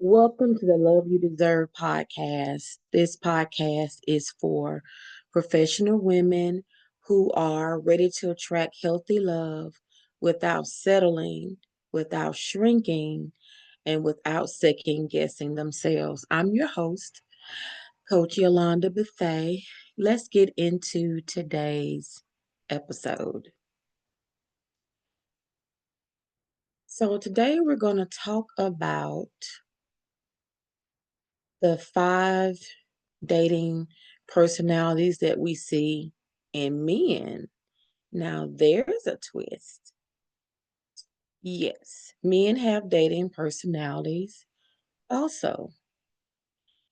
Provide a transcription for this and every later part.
Welcome to the Love You Deserve podcast. This podcast is for professional women who are ready to attract healthy love without settling, without shrinking, and without second guessing themselves. I'm your host, Coach Yolanda Buffet. Let's get into today's episode. So, today we're going to talk about the five dating personalities that we see in men. Now, there's a twist. Yes, men have dating personalities also.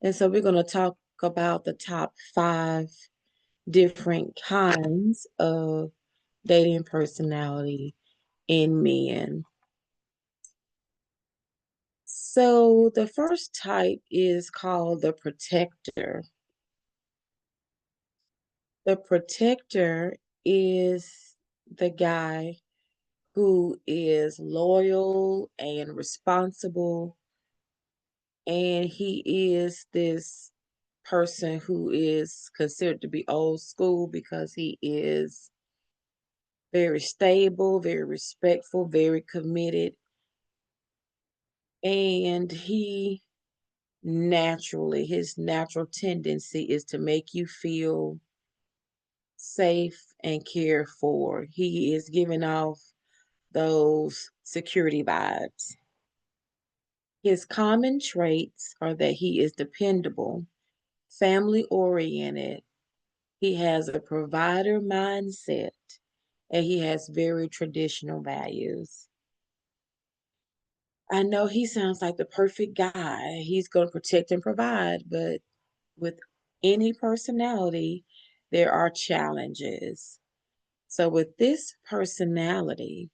And so we're going to talk about the top five different kinds of dating personality in men. So the first type is called the protector. The protector is the guy who is loyal and responsible. And he is this person who is considered to be old school because he is very stable, very respectful, very committed. And his natural tendency is to make you feel safe and cared for. He is giving off those security vibes. His common traits are that he is dependable, family oriented, he has a provider mindset, and he has very traditional values. I know he sounds like the perfect guy. He's going to protect and provide, but with any personality, there are challenges. So, with this personality,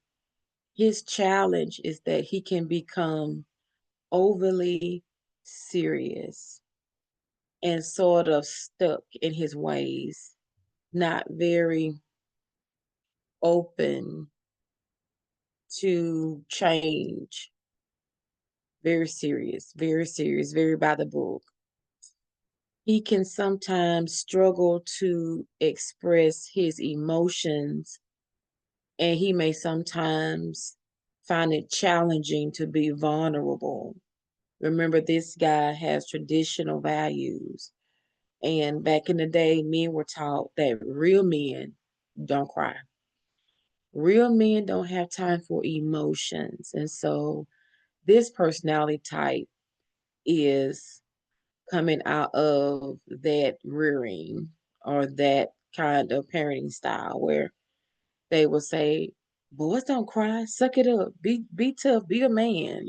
his challenge is that he can become overly serious and sort of stuck in his ways, not very open to change. Very serious, very by the book. He can sometimes struggle to express his emotions, and he may sometimes find it challenging to be vulnerable. Remember, this guy has traditional values. And back in the day, men were taught that real men don't cry. Real men don't have time for emotions. And so this personality type is coming out of that rearing or that kind of parenting style where they will say, boys don't cry, suck it up, be tough, be a man.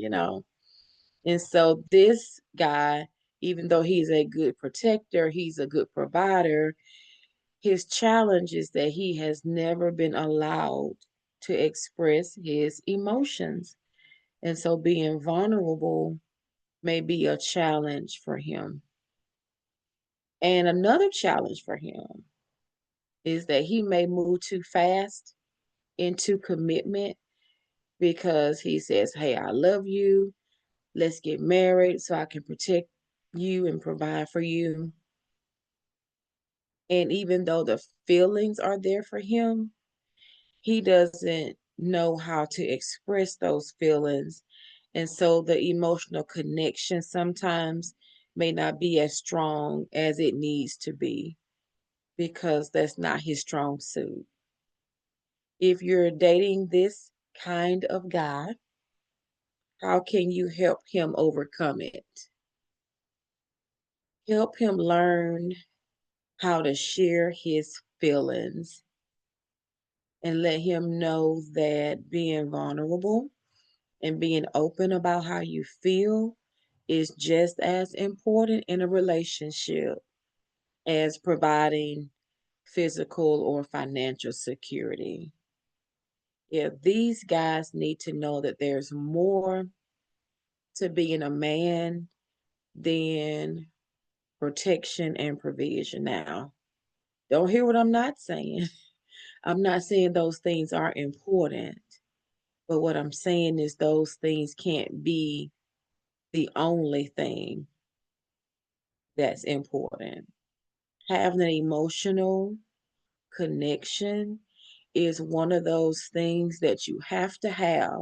And so this guy, even though he's a good protector, he's a good provider, his challenge is that he has never been allowed to express his emotions. And so being vulnerable may be a challenge for him. And another challenge for him is that he may move too fast into commitment because he says, hey, I love you. Let's get married so I can protect you and provide for you. And even though the feelings are there for him, he doesn't know how to express those feelings. And so the emotional connection sometimes may not be as strong as it needs to be because that's not his strong suit. If you're dating this kind of guy, how can you help him overcome it? Help him learn how to share his feelings and let him know that being vulnerable and being open about how you feel is just as important in a relationship as providing physical or financial security. Yeah, these guys need to know that there's more to being a man than protection and provision. Now, don't hear what I'm not saying. I'm not saying those things are important, but what I'm saying is those things can't be the only thing that's important. Having an emotional connection is one of those things that you have to have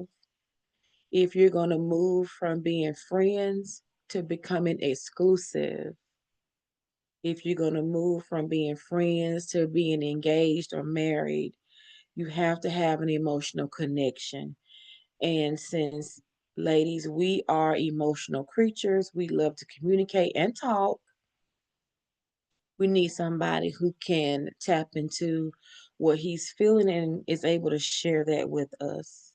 if you're going to move from being friends to becoming exclusive, if you're going to move from being friends to being engaged or married, you have to have an emotional connection. And since, ladies, we are emotional creatures, we love to communicate and talk, we need somebody who can tap into what he's feeling and is able to share that with us.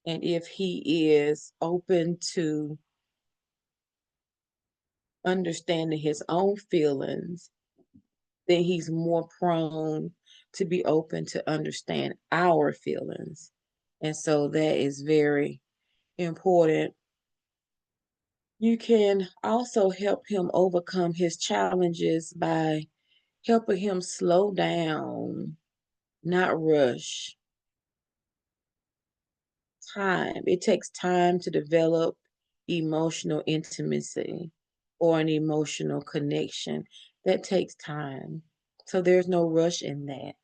And if he is open to understanding his own feelings, then he's more prone to be open to understand our feelings. And so that is very important. You can also help him overcome his challenges by helping him slow down, not rush. Time. It takes time to develop emotional intimacy or an emotional connection. That takes time. So there's no rush in that.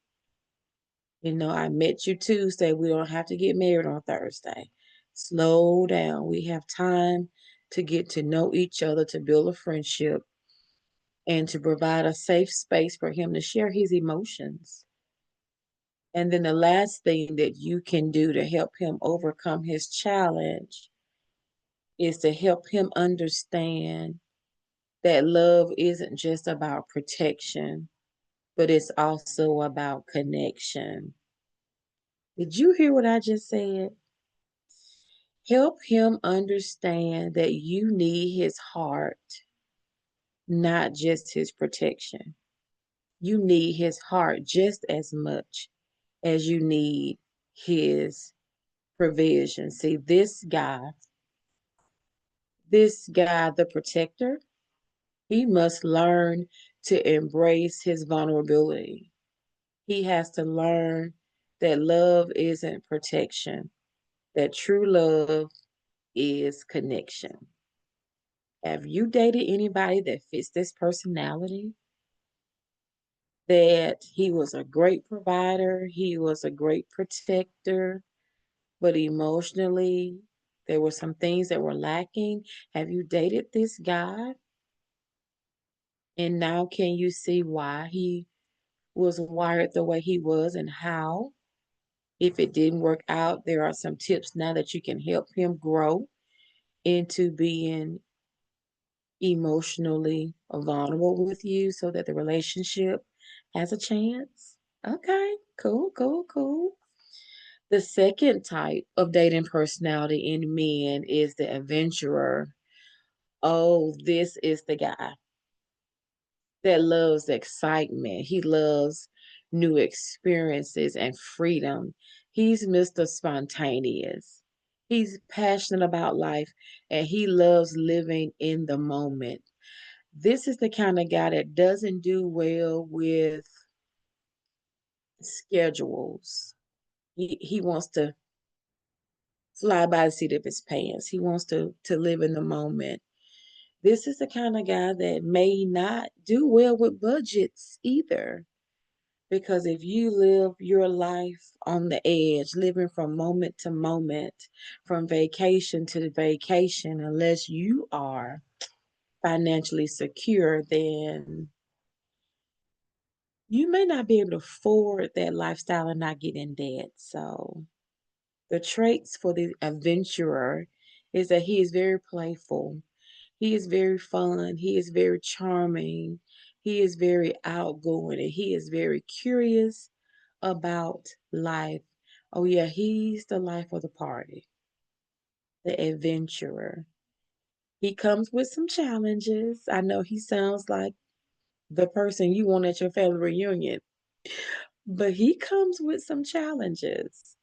I met you Tuesday. We don't have to get married on Thursday. Slow down. We have time to get to know each other, to build a friendship, and to provide a safe space for him to share his emotions. And then the last thing that you can do to help him overcome his challenge is to help him understand that love isn't just about protection, but it's also about connection. Did you hear what I just said? Help him understand that you need his heart, not just his protection. You need his heart just as much as you need his provision. See, this guy, the protector, he must learn to embrace his vulnerability. He has to learn that love isn't protection, that true love is connection. Have you dated anybody that fits this personality? That he was a great provider, he was a great protector, but emotionally, there were some things that were lacking. Have you dated this guy? And now can you see why he was wired the way he was and how? If it didn't work out, there are some tips now that you can help him grow into being emotionally vulnerable with you so that the relationship has a chance. Okay, cool, cool, cool. The second type of dating personality in men is the adventurer. Oh, this is the guy that loves excitement. He loves new experiences and freedom. He's Mr. Spontaneous. He's passionate about life and he loves living in the moment. This is the kind of guy that doesn't do well with schedules. He wants to fly by the seat of his pants. He wants to live in the moment. This is the kind of guy that may not do well with budgets either. Because if you live your life on the edge, living from moment to moment, from vacation to vacation, unless you are financially secure, then you may not be able to afford that lifestyle and not get in debt. So, the traits for the adventurer is that he is very playful, he is very fun, he is very charming, he is very outgoing, and he is very curious about life. Oh, yeah, he's the life of the party, the adventurer. He comes with some challenges. I know he sounds like the person you want at your family reunion, but he comes with some challenges.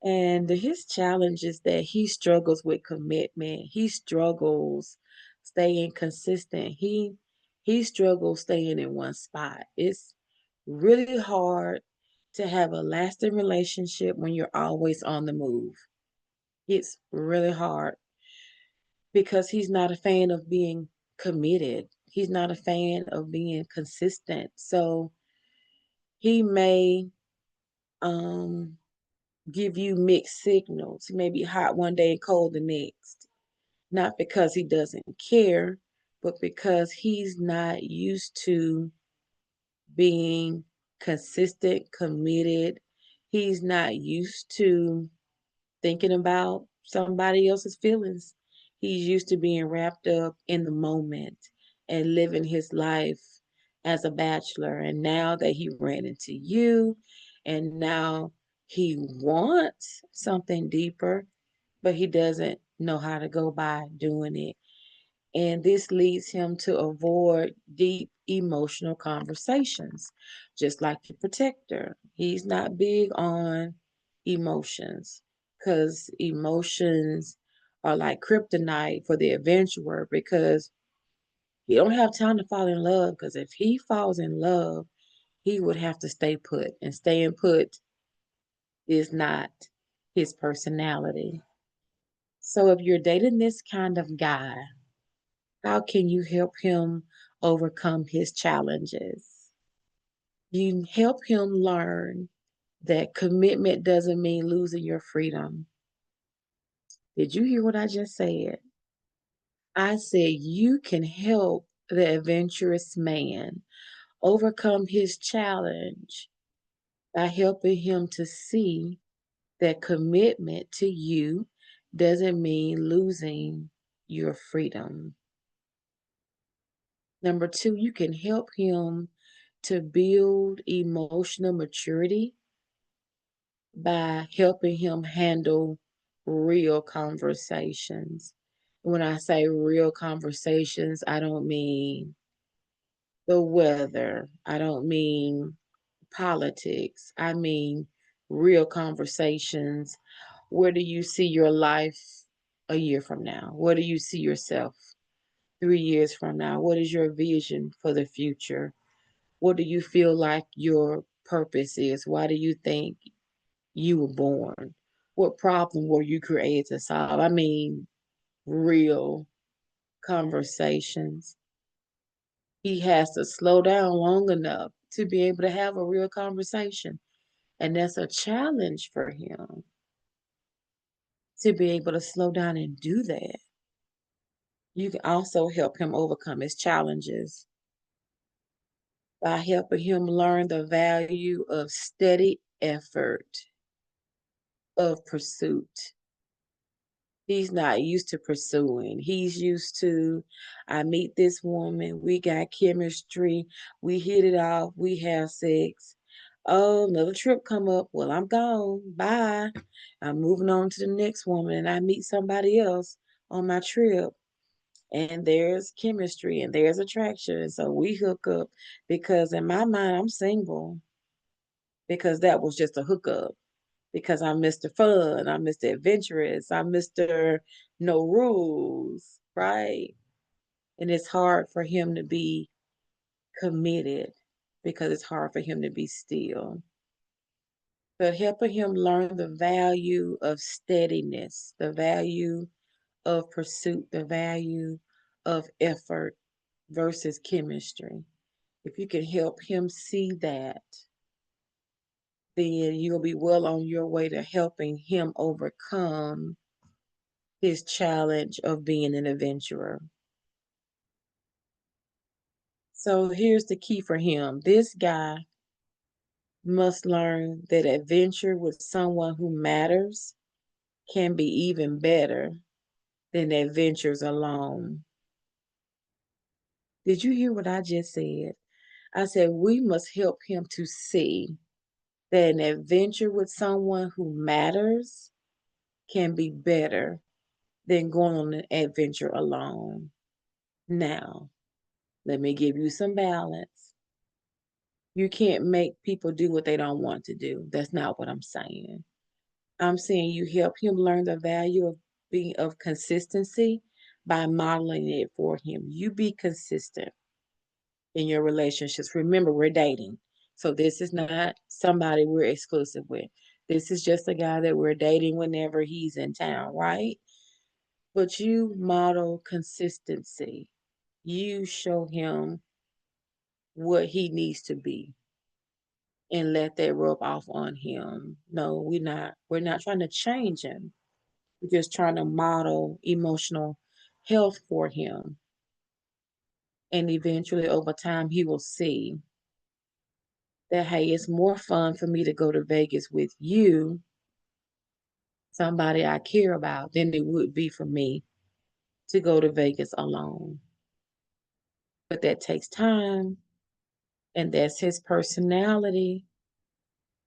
And his challenge is that he struggles with commitment. He struggles staying consistent. He struggles staying in one spot. It's really hard to have a lasting relationship when you're always on the move. It's really hard. because he's not a fan of being committed. He's not a fan of being consistent. So he may um give you mixed signals. He may be hot one day and cold the next. Not because he doesn't care, but because he's not used to being consistent, committed. He's not used to thinking about somebody else's feelings. He's used to being wrapped up in the moment and living his life as a bachelor. And now that he ran into you, and now he wants something deeper, but he doesn't know how to go by doing it. And this leads him to avoid deep emotional conversations, just like the protector. He's not big on emotions because emotions are like kryptonite for the adventurer because he don't have time to fall in love because if he falls in love, he would have to stay put, and staying put is not his personality. So if you're dating this kind of guy, how can you help him overcome his challenges? You help him learn that commitment doesn't mean losing your freedom. Did you hear what I just said? I said you can help the adventurous man overcome his challenge by helping him to see that commitment to you doesn't mean losing your freedom. Number two, you can help him to build emotional maturity by helping him handle real conversations. When I say real conversations, I don't mean the weather, I don't mean politics, I mean real conversations. Where do you see your life a year from now? Where do you see yourself 3 years from now? What is your vision for the future? What do you feel like your purpose is? Why do you think you were born? What problem were you created to solve? I mean, real conversations. He has to slow down long enough to be able to have a real conversation. And that's a challenge for him to be able to slow down and do that. You can also help him overcome his challenges by helping him learn the value of steady effort, of pursuit. He's not used to pursuing. He's used to, I meet this woman, we got chemistry, we hit it off, we have sex. Oh, another trip come up. Well, I'm gone. Bye. I'm moving on to the next woman and I meet somebody else on my trip. And there's chemistry and there's attraction. And so we hook up because in my mind I'm single because that was just a hookup because I'm Mr. Fun, I'm Mr. Adventurous, I'm Mr. No Rules, right? And it's hard for him to be committed because it's hard for him to be still. But helping him learn the value of steadiness, the value of pursuit, the value of effort versus chemistry. If you can help him see that, then you'll be well on your way to helping him overcome his challenge of being an adventurer. So here's the key for him. This guy must learn that adventure with someone who matters can be even better than adventures alone. Did you hear what I just said? I said we must help him to see that an adventure with someone who matters can be better than going on an adventure alone. Now, let me give you some balance. You can't make people do what they don't want to do. That's not what I'm saying. I'm saying you help him learn the value of being of consistency by modeling it for him. You be consistent in your relationships. Remember, we're dating. So this is not somebody we're exclusive with. This is just a guy that we're dating whenever he's in town, right? but you model consistency. You show him what he needs to be and let that rub off on him. No, we're not trying to change him. We're just trying to model emotional health for him. And eventually over time he will see that, hey, it's more fun for me to go to Vegas with you, somebody I care about, than it would be for me to go to Vegas alone. But that takes time, and that's his personality.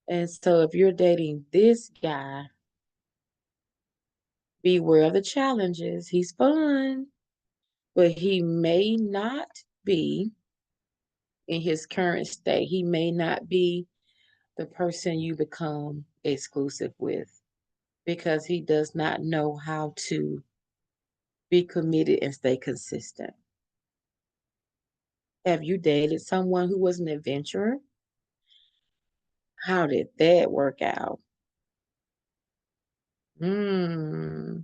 And so if you're dating this guy, beware of the challenges. He's fun, but he may not be in his current state. He may not be the person you become exclusive with because he does not know how to be committed and stay consistent. Have you dated someone who was an adventurer? How did that work out? Hmm.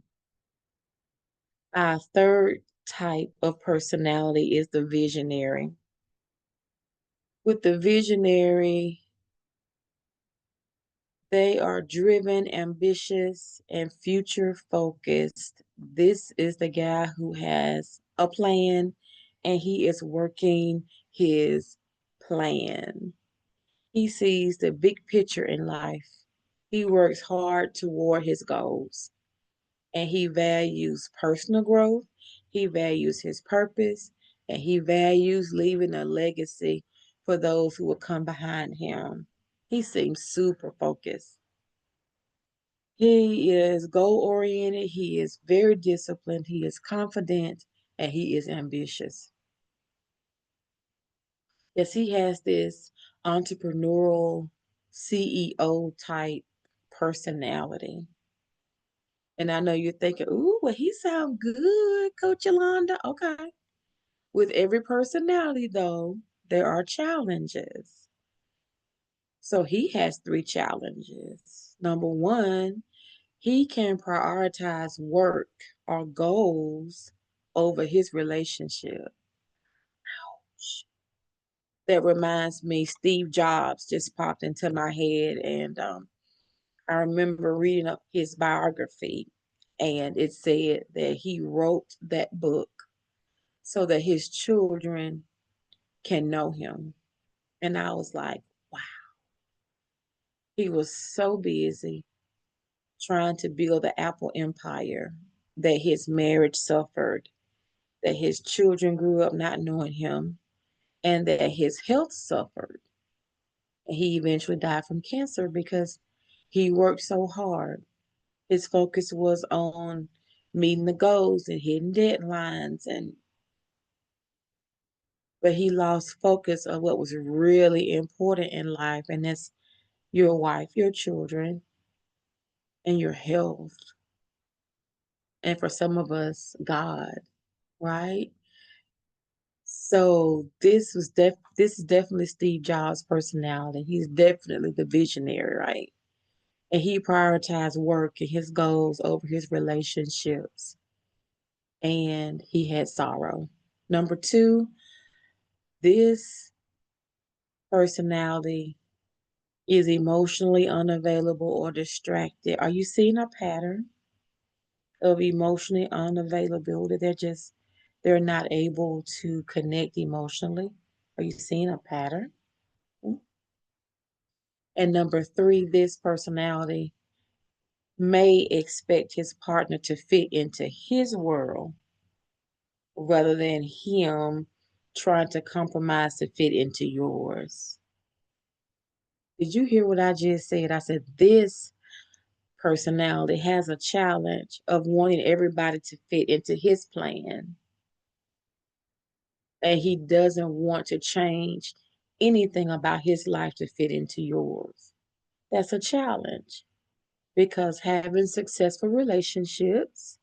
Our third type of personality is the visionary. With the visionary, they are driven, ambitious, and future focused. This is the guy who has a plan and he is working his plan. He sees the big picture in life. He works hard toward his goals and he values personal growth. He values his purpose and he values leaving a legacy for those who will come behind him. He seems super focused. He is goal oriented, he is very disciplined, he is confident, and he is ambitious. Yes, he has this entrepreneurial CEO type personality. And I know you're thinking, ooh, well, he sounds good, Coach Yolanda. Okay. With every personality, though, there are challenges. So he has three challenges. Number one, he can prioritize work or goals over his relationship. That reminds me, Steve Jobs just popped into my head, and I remember reading up his biography, and it said that he wrote that book so that his children can know him. And I was like, wow, he was so busy trying to build the Apple empire that his marriage suffered, that his children grew up not knowing him, and that his health suffered. And he eventually died from cancer because he worked so hard. His focus was on meeting the goals and hitting deadlines, and but he lost focus of what was really important in life, and that's your wife, your children, and your health. And for some of us, God, right? So this is definitely Steve Jobs' personality. He's definitely the visionary, right? And he prioritized work and his goals over his relationships. And he had sorrow. Number two, this personality is emotionally unavailable or distracted. Are you seeing a pattern of emotionally unavailability? They're not able to connect emotionally. Are you seeing a pattern? And number three, this personality may expect his partner to fit into his world rather than him trying to compromise to fit into yours. Did you hear what I just said? I said this personality has a challenge of wanting everybody to fit into his plan, and he doesn't want to change anything about his life to fit into yours. That's a challenge because having successful relationships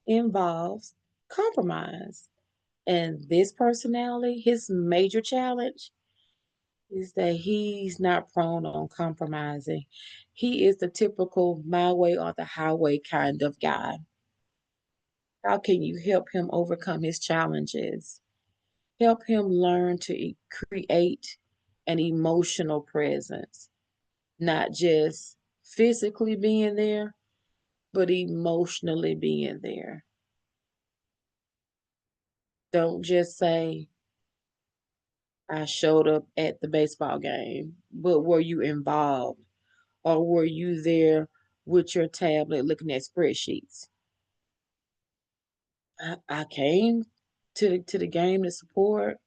involves compromise. And this personality, his major challenge is that he's not prone on compromising. He is the typical my way or the highway kind of guy. How can you help him overcome his challenges? Help him learn to create an emotional presence, not just physically being there, but emotionally being there. Don't just say, I showed up at the baseball game, but were you involved? Or were you there with your tablet looking at spreadsheets? I came to the game to support,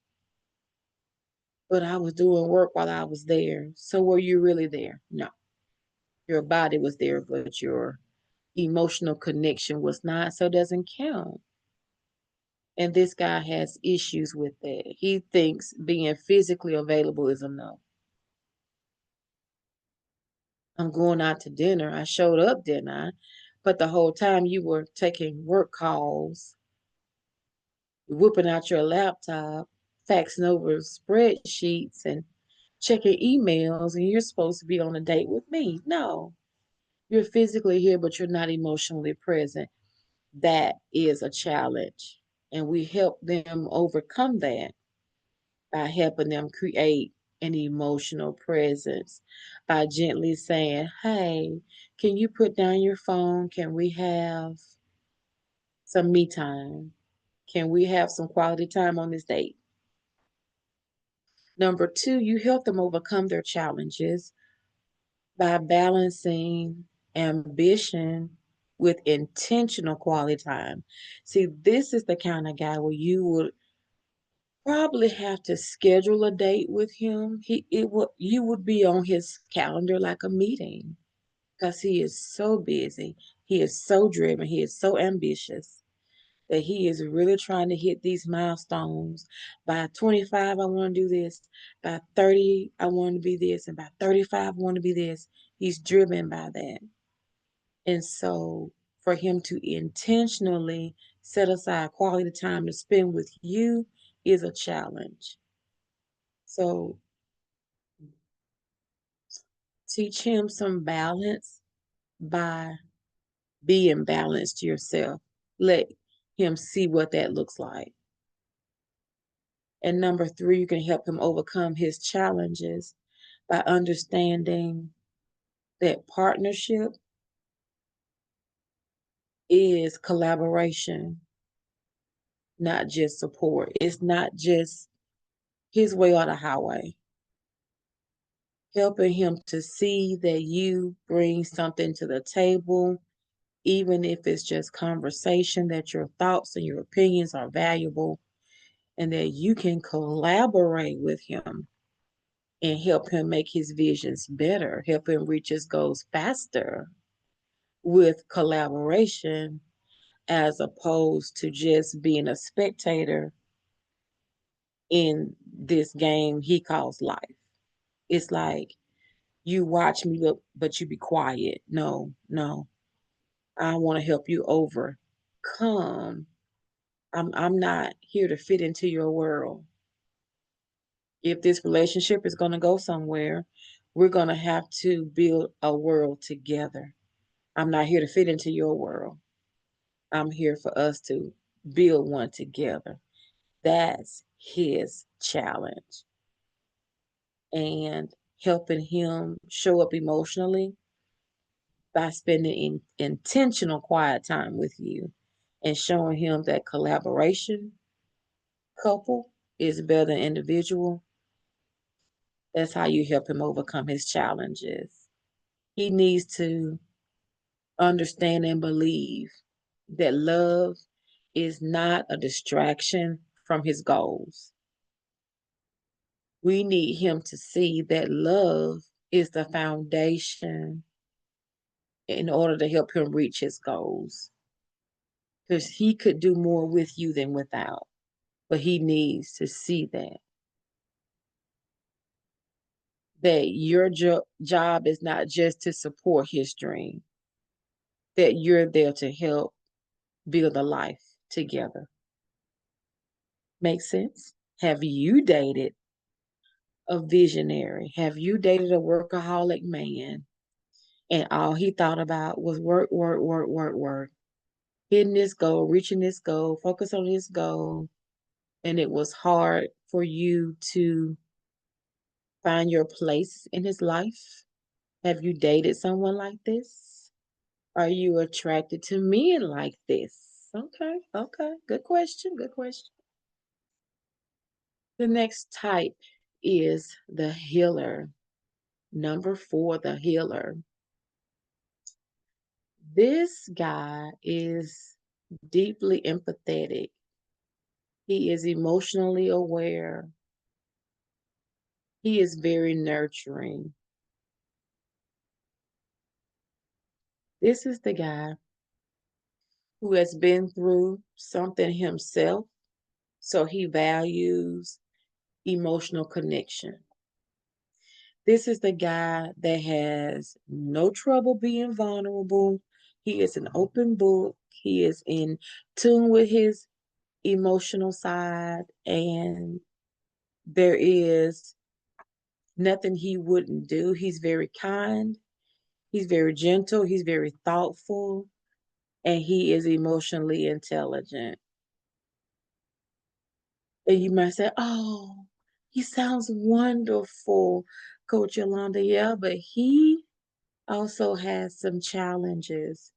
but I was doing work while I was there. So were you really there? No. Your body was there, but your emotional connection was not, so it doesn't count. And this guy has issues with that. He thinks being physically available is enough. I'm going out to dinner. I showed up, didn't I? But the whole time you were taking work calls, whipping out your laptop, faxing over spreadsheets and checking emails, and you're supposed to be on a date with me. No, you're physically here, but you're not emotionally present. That is a challenge. And we help them overcome that by helping them create an emotional presence by gently saying, hey, can you put down your phone? Can we have some me time? Can we have some quality time on this date? Number two, you help them overcome their challenges by balancing ambition with intentional quality time. See, this is the kind of guy where you would probably have to schedule a date with him. You would be on his calendar like a meeting because he is so busy. He is so driven. He is so ambitious that he is really trying to hit these milestones. By 25, I want to do this. By 30, I want to be this. And by 35, I want to be this. He's driven by that. And so for him to intentionally set aside quality time to spend with you is a challenge. So teach him some balance by being balanced yourself. Let him see what that looks like. And number three, you can help him overcome his challenges by understanding that partnership is collaboration, not just support. It's not just his way or the highway. Helping him to see that you bring something to the table, even if it's just conversation, that your thoughts and your opinions are valuable, and that you can collaborate with him and help him make his visions better, help him reach his goals faster with collaboration as opposed to just being a spectator in this game he calls life. It's like you watch me look, but you be quiet. No, no. I want to help you overcome. I'm not here to fit into your world. If this relationship is going to go somewhere, we're going to have to build a world together. I'm not here to fit into your world. I'm here for us to build one together. That's his challenge. And helping him show up emotionally by spending intentional quiet time with you and showing him that collaboration, couple, is better than individual. That's how you help him overcome his challenges. He needs to understand and believe that love is not a distraction from his goals. We need him to see that love is the foundation in order to help him reach his goals. Because he could do more with you than without, but he needs to see that your job is not just to support his dream, that you're there to help build a life together. Make sense? Have you dated a visionary? Have you dated a workaholic man and all he thought about was work, work, work, work, work? hitting this goal, reaching this goal, focus on this goal, and it was hard for you to find your place in his life? Have you dated someone like this? Are you attracted to men like this? Okay, okay. Good question. Good question. The next type is the healer. Number 4, the healer. This guy is deeply empathetic. He is emotionally aware. He is very nurturing. This is the guy who has been through something himself, so he values emotional connection. This is the guy that has no trouble being vulnerable. He is an open book. He is in tune with his emotional side, and there is nothing he wouldn't do. He's very kind. He's very gentle. He's very thoughtful, and he is emotionally intelligent. And you might say, "Oh, he sounds wonderful, Coach Yolanda." Yeah, but he also has some challenges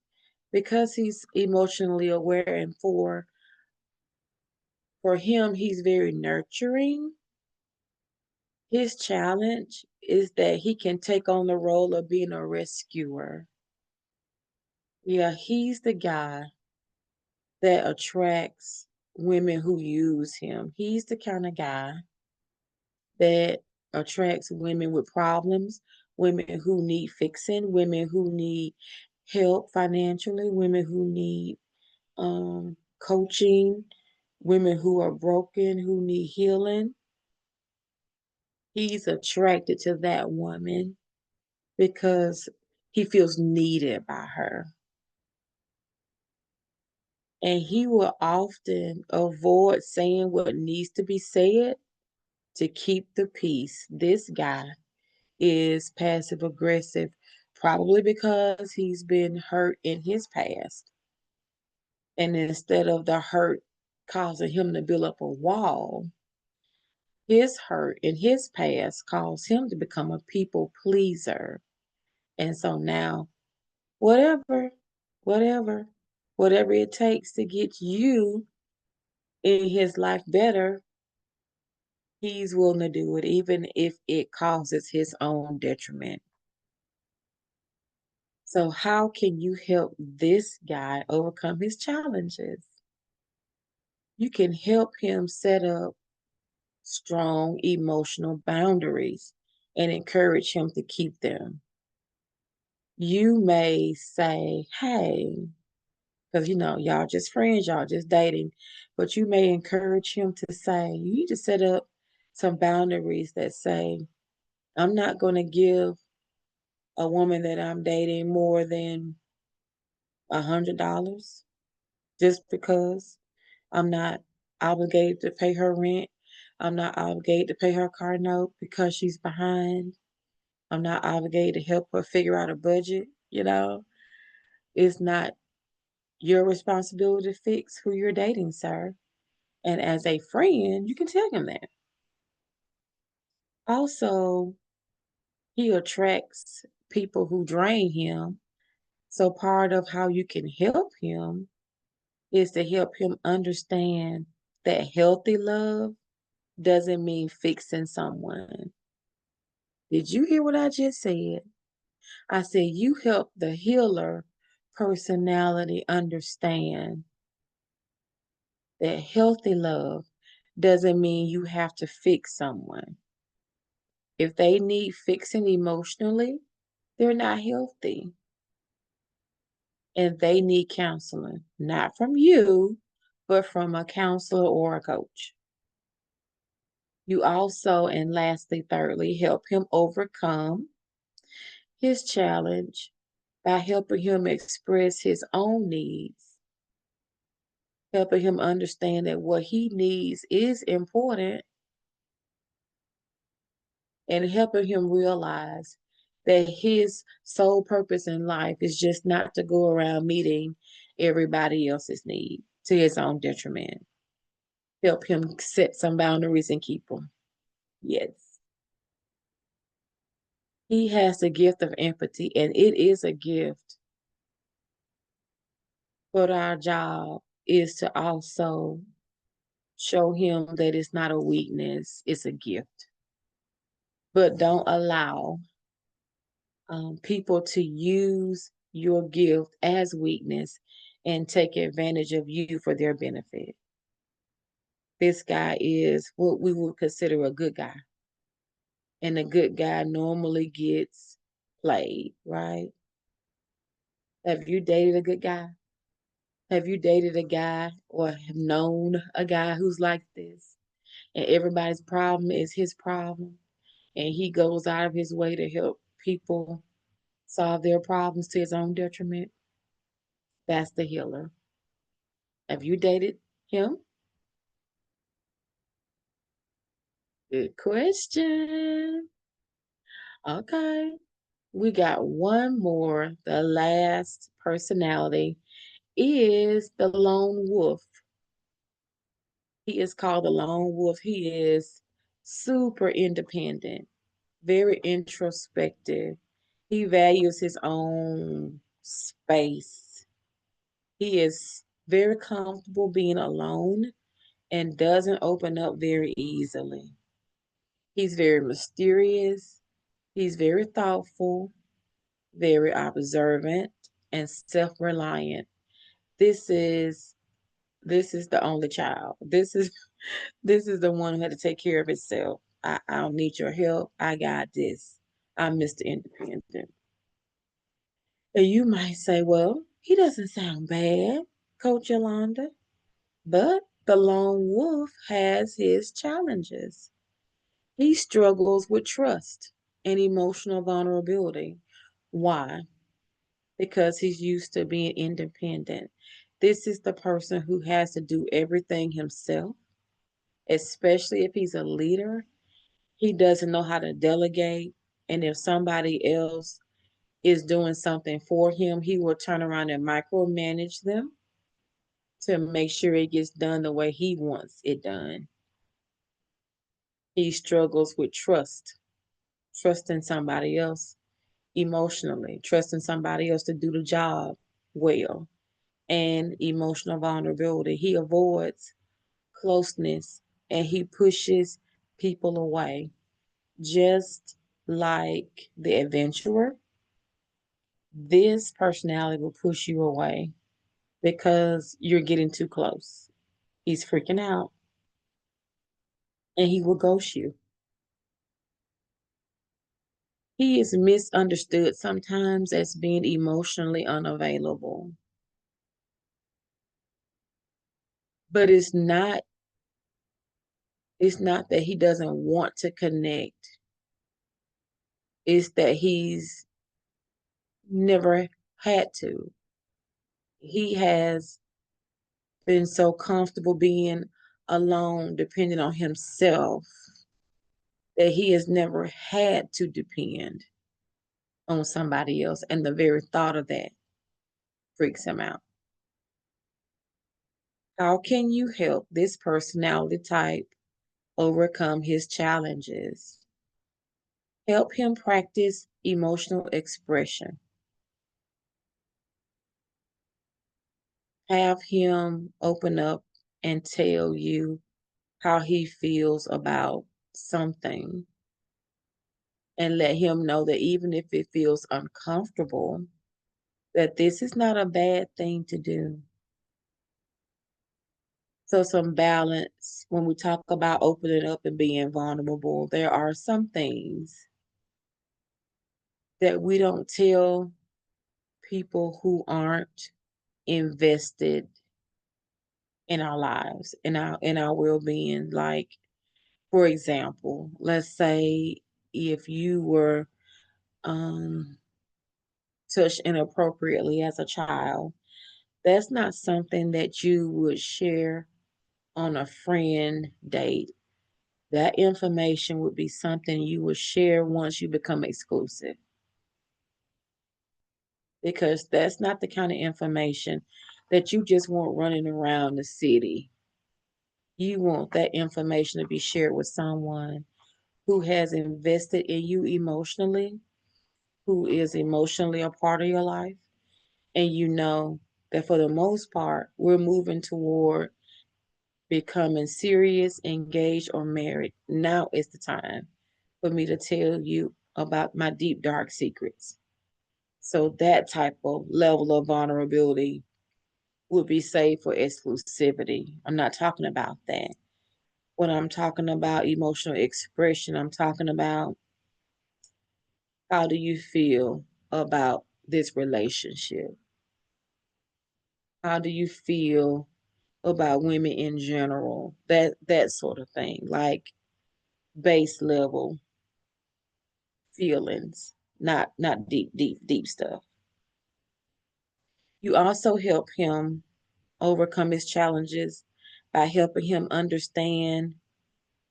because he's emotionally aware, and for him, he's very nurturing. His challenge is that he can take on the role of being a rescuer. Yeah, he's the guy that attracts women who use him. He's the kind of guy that attracts women with problems, women who need fixing, women who need help financially, women who need coaching, women who are broken, who need healing. He's attracted to that woman because he feels needed by her. And he will often avoid saying what needs to be said to keep the peace. This guy is passive aggressive, probably because he's been hurt in his past. And instead of the hurt causing him to build up a wall, his hurt in his past caused him to become a people pleaser. And so now, whatever, whatever, whatever it takes to get you in his life better, he's willing to do it, even if it causes his own detriment. So, how can you help this guy overcome his challenges? You can help him set up strong emotional boundaries and encourage him to keep them. You may say, "Hey," because y'all just friends, y'all just dating, but you may encourage him to say, you need to set up some boundaries that say, "I'm not going to give a woman that I'm dating more than $100 just because I'm not obligated to pay her rent. I'm not obligated to pay her car note because she's behind. I'm not obligated to help her figure out a budget." It's not your responsibility to fix who you're dating, sir. And as a friend, you can tell him that. Also, he attracts people who drain him. So part of how you can help him is to help him understand that healthy love doesn't mean fixing someone. Did you hear what I just said? I said you help the healer personality understand that healthy love doesn't mean you have to fix someone. If they need fixing emotionally, they're not healthy and they need counseling, not from you, but from a counselor or a coach. You also, and lastly, thirdly, help him overcome his challenge by helping him express his own needs, helping him understand that what he needs is important, and helping him realize that his sole purpose in life is just not to go around meeting everybody else's need to his own detriment. Help him set some boundaries and keep them. Yes. He has the gift of empathy, and it is a gift. But our job is to also show him that it's not a weakness, it's a gift. But don't allow people to use your gift as weakness and take advantage of you for their benefit. This guy is what we would consider a good guy. And a good guy normally gets played, right? Have you dated a good guy? Have you dated a guy or have known a guy who's like this? And everybody's problem is his problem. And he goes out of his way to help people solve their problems to his own detriment. That's the healer. Have you dated him? Good question. Okay. We got one more. The last personality is the lone wolf. He is called the lone wolf. He is super independent, very introspective. He values his own space. He is very comfortable being alone and doesn't open up very easily. He's very mysterious. He's very thoughtful, very observant, and self-reliant. This is this is the only child. This is the one who had to take care of itself. I don't need your help. I got this. I'm Mr. Independent. And you might say, well, he doesn't sound bad, Coach Yolanda. But the lone wolf has his challenges. He struggles with trust and emotional vulnerability. Why? Because he's used to being independent. This is the person who has to do everything himself, especially if he's a leader. He doesn't know how to delegate. And if somebody else is doing something for him, he will turn around and micromanage them to make sure it gets done the way he wants it done. He struggles with trust, trusting somebody else emotionally, trusting somebody else to do the job well, and emotional vulnerability. He avoids closeness and he pushes people away. Just like the adventurer, this personality will push you away because you're getting too close. He's freaking out and he will ghost you. He is misunderstood sometimes as being emotionally unavailable. But it's not that he doesn't want to connect. It's that he's never had to. He has been so comfortable being alone, depending on himself, that he has never had to depend on somebody else. And the very thought of that freaks him out. How can you help this personality type overcome his challenges? Help him practice emotional expression. Have him open up and tell you how he feels about something and let him know that even if it feels uncomfortable, that this is not a bad thing to do. So some balance when we talk about opening up and being vulnerable, there are some things that we don't tell people who aren't invested in our lives, in our well-being. Like, for example, let's say if you were um touched inappropriately as a child, that's not something that you would share on a friend date. That information would be something you would share once you become exclusive, because that's not the kind of information that you just want running around the city. You want that information to be shared with someone who has invested in you emotionally, who is emotionally a part of your life. And you know that for the most part, we're moving toward becoming serious, engaged, or married. Now is the time for me to tell you about my deep, dark secrets. So that type of level of vulnerability would be saved for exclusivity. I'm not talking about that. When I'm talking about emotional expression, I'm talking about how do you feel about this relationship? How do you feel about women in general? That sort of thing, like base level feelings, not deep stuff. You also help him overcome his challenges by helping him understand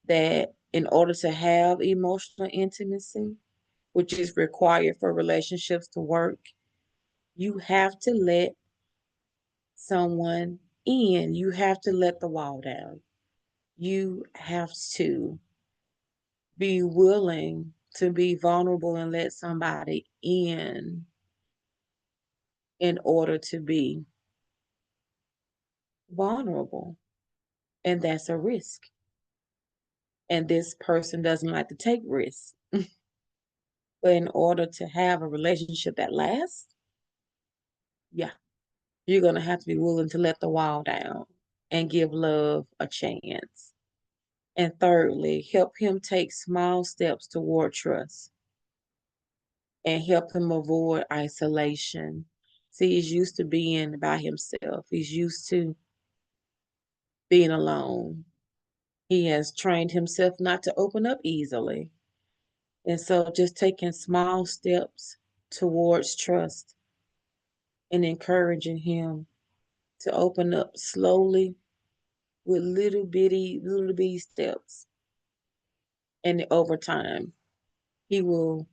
that in order to have emotional intimacy, which is required for relationships to work, you have to let someone in. You have to let the wall down. You have to be willing to be vulnerable and let somebody in order to be vulnerable. And that's a risk. And this person doesn't like to take risks. But in order to have a relationship that lasts, yeah, you're going to have to be willing to let the wall down and give love a chance. And thirdly, help him take small steps toward trust and help him avoid isolation. See, he's used to being by himself, he's used to being alone. He has trained himself not to open up easily. And so just taking small steps towards trust and encouraging him to open up slowly with little bitty steps. And over time, he will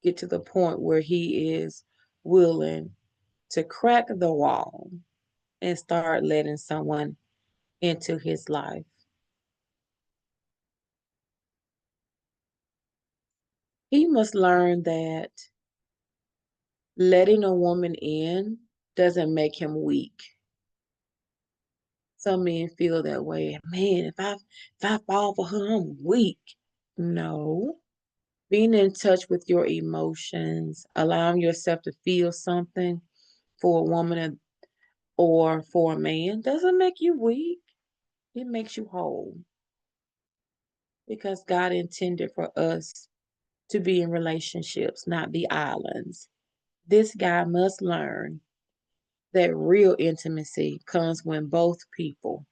get to the point where he is willing to crack the wall and start letting someone into his life. He must learn that letting a woman in doesn't make him weak. Some men feel that way. Man, if I fall for her, I'm weak. No. Being in touch with your emotions, allowing yourself to feel something for a woman or for a man doesn't make you weak. It makes you whole because God intended for us to be in relationships, not be islands. This guy must learn that real intimacy comes when both people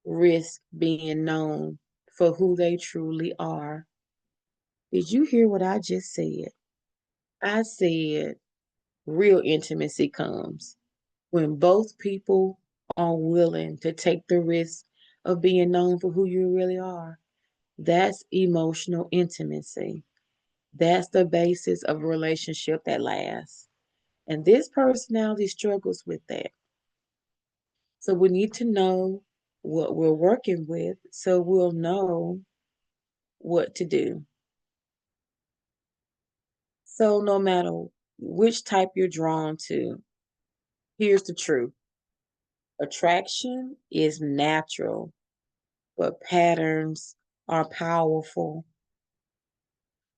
risk being known for who they truly are. Did you hear what I just said? I said real intimacy comes when both people are willing to take the risk of being known for who you really are. That's emotional intimacy. That's the basis of a relationship that lasts. And this personality struggles with that. So we need to know what we're working with so we'll know what to do. So no matter which type you're drawn to, here's the truth. Attraction is natural, but patterns are powerful.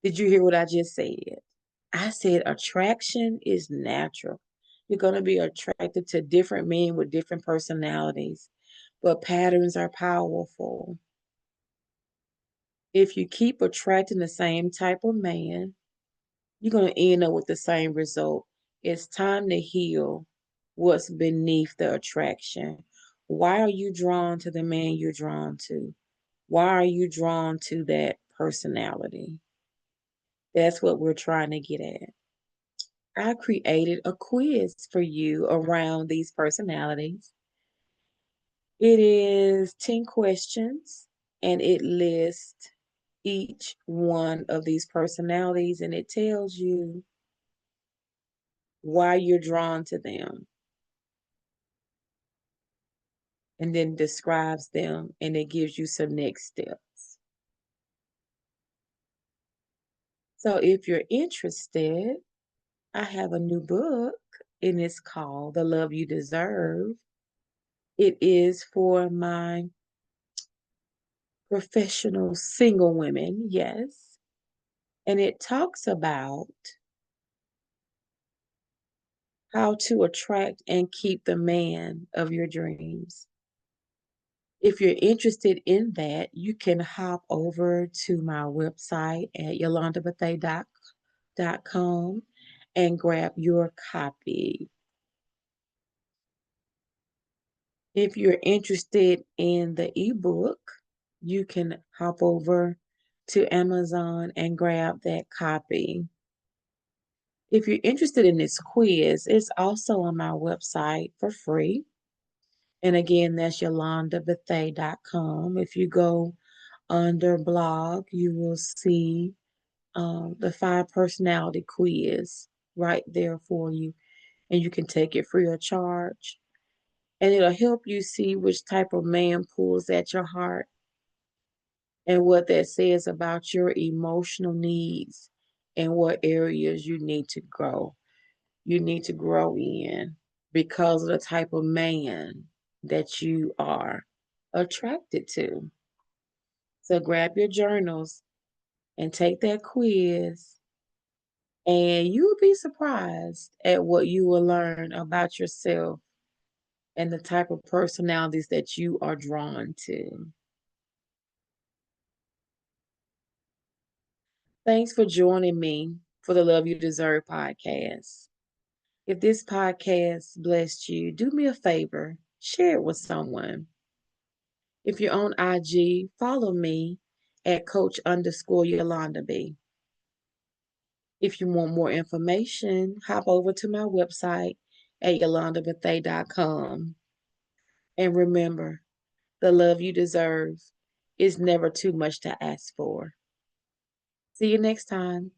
Did you hear what I just said? I said attraction is natural. You're going to be attracted to different men with different personalities, but patterns are powerful. If you keep attracting the same type of man, you're going to end up with the same result. It's time to heal what's beneath the attraction. Why are you drawn to the man you're drawn to? Why are you drawn to that personality? That's what we're trying to get at. I created a quiz for you around these personalities. It is 10 questions and it lists each one of these personalities and it tells you why you're drawn to them. and then describes them, and it gives you some next steps. So if you're interested, I have a new book, and it's called The Love You Deserve. It is for my professional single women, yes. And it talks about how to attract and keep the man of your dreams. If you're interested in that, you can hop over to my website at yolandabethea.com and grab your copy. If you're interested in the ebook, you can hop over to Amazon and grab that copy. If you're interested in this quiz, it's also on my website for free. And again, that's yolandabethea.com. If you go under blog, you will see the 5 personality quiz right there for you. And you can take it free of charge. And it'll help you see which type of man pulls at your heart and what that says about your emotional needs and what areas you need to grow. You need to grow in because of the type of man that you are attracted to. So grab your journals and take that quiz, and you'll be surprised at what you will learn about yourself and the type of personalities that you are drawn to. Thanks for joining me for the Love You Deserve podcast. If this podcast blessed you, do me a favor, share it with someone. If you're on IG, follow me at Coach_Yolanda B. If you want more information, hop over to my website at yolandabethea.com. And remember, the love you deserve is never too much to ask for. See you next time.